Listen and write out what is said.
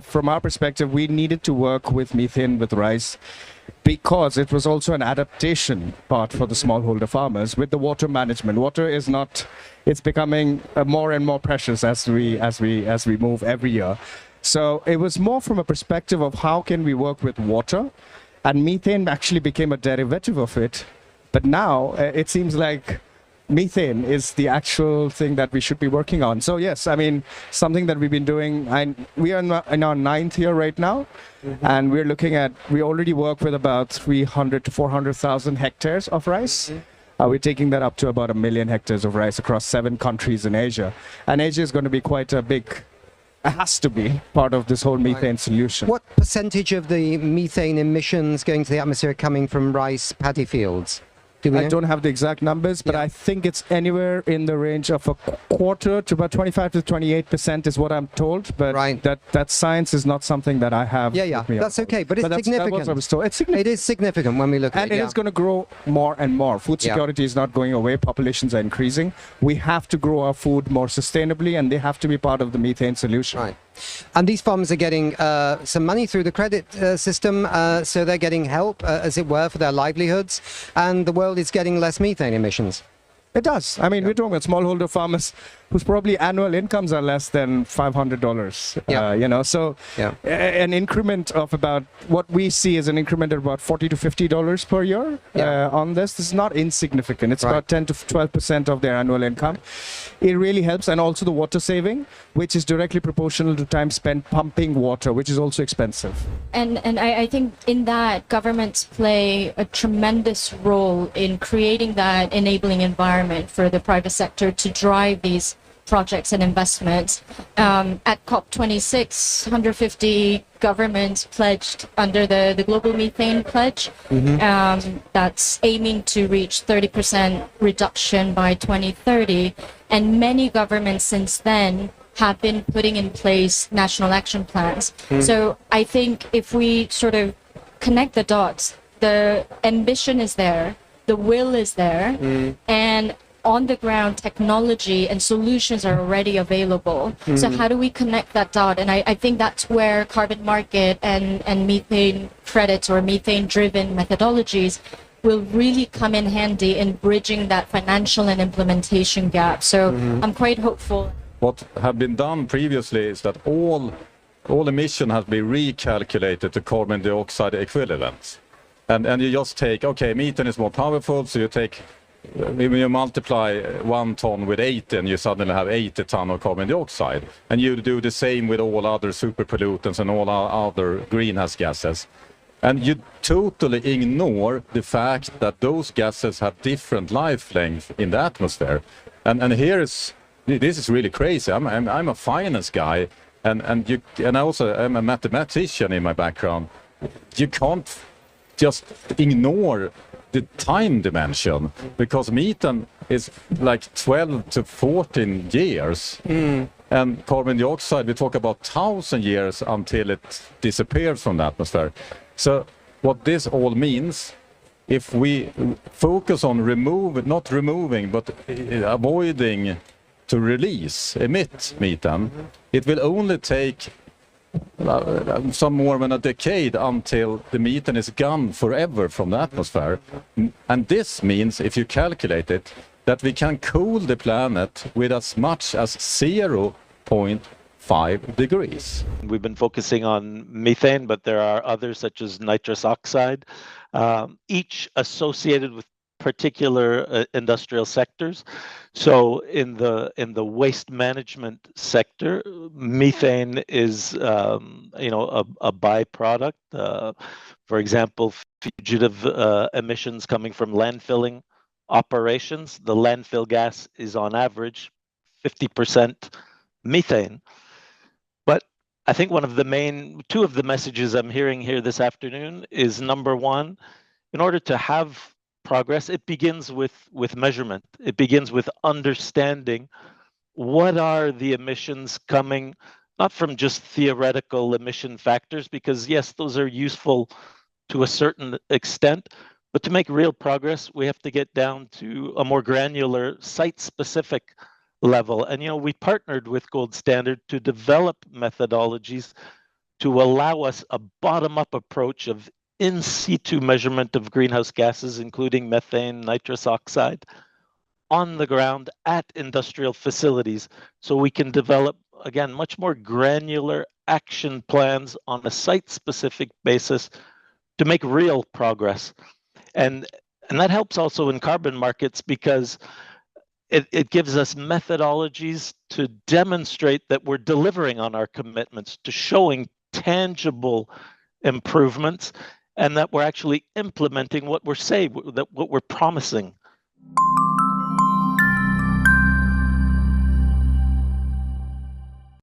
From our perspective, we needed to work with methane with rice because it was also an adaptation part for the smallholder farmers with the water management. Water is not, it's becoming more and more precious as we move every year. So it was more from a perspective of how can we work with water, and methane actually became a derivative of it. But now it seems like methane is the actual thing that we should be working on. So yes, I mean, something that we've been doing, we are in our 9th year right now, and we're looking at, we already work with about 300 to 400,000 hectares of rice. We're taking that up to about 1 million hectares of rice across 7 countries in Asia. And Asia is going to be quite a big, has to be part of this whole methane solution. What percentage of the methane emissions going to the atmosphere are coming from rice paddy fields? I don't have the exact numbers, but I think it's anywhere in the range of a quarter to about 25 to 28% is what I'm told. But that science is not something that I have. That's okay, but it's significant. It's significant. It is significant when we look at it. And it is going to grow more and more. Food security is not going away. Populations are increasing. We have to grow our food more sustainably, and they have to be part of the methane solution. Right. And these farmers are getting some money through the credit system, so they're getting help, as it were, for their livelihoods, and the world is getting less methane emissions. It does. I mean, we're talking about smallholder farmers whose probably annual incomes are less than $500, you know, so an increment of about, what we see is an increment of about $40 to $50 per year on this. This is not insignificant. It's about 10 to 12% of their annual income. It really helps. And also the water saving, which is directly proportional to time spent pumping water, which is also expensive. And I think in that, governments play a tremendous role in creating that enabling environment for the private sector to drive these projects and investments. At COP26, 150 governments pledged under the Global Methane Pledge. That's aiming to reach 30% reduction by 2030. And many governments since then have been putting in place national action plans. So I think if we sort of connect the dots, the ambition is there, the will is there, and on the ground technology and solutions are already available. So how do we connect that dot? And I think that's where carbon market and methane credits or methane driven methodologies will really come in handy in bridging that financial and implementation gap. So I'm quite hopeful. What have been done previously is that all emission has been recalculated to carbon dioxide equivalents. And you just take, okay, methane is more powerful, so you take, you multiply 1 ton with 80 and you suddenly have 80 ton of carbon dioxide. And you do the same with all other super pollutants and all other greenhouse gases. And you totally ignore the fact that those gases have different life length in the atmosphere. And here is, this is really crazy. I'm a finance guy, and I also am a mathematician in my background. You can't just ignore the time dimension, because methane is like 12 to 14 years. And carbon dioxide, we talk about 1,000 years until it disappears from the atmosphere. So what this all means, if we focus on not removing, but avoiding to emit methane, it will only take some more than a decade until the methane is gone forever from the atmosphere. And this means, if you calculate it, that we can cool the planet with as much as 0.5 degrees. We've been focusing on methane, but there are others such as nitrous oxide, each associated with particular industrial sectors. So in the waste management sector, methane is a byproduct. For example, fugitive emissions coming from landfilling operations. The landfill gas is on average 50% methane. But I think two of the messages I'm hearing here this afternoon is, number one, in order to have progress, it begins with measurement. It begins with understanding what are the emissions coming, not from just theoretical emission factors, because yes, those are useful to a certain extent, but to make real progress, we have to get down to a more granular site-specific level. And we partnered with Gold Standard to develop methodologies to allow us a bottom-up approach of in situ measurement of greenhouse gases, including methane, nitrous oxide, on the ground at industrial facilities, so we can develop, again, much more granular action plans on a site-specific basis to make real progress. And that helps also in carbon markets, because it gives us methodologies to demonstrate that we're delivering on our commitments, to showing tangible improvements, and that we're actually implementing what we're saying, that what we're promising.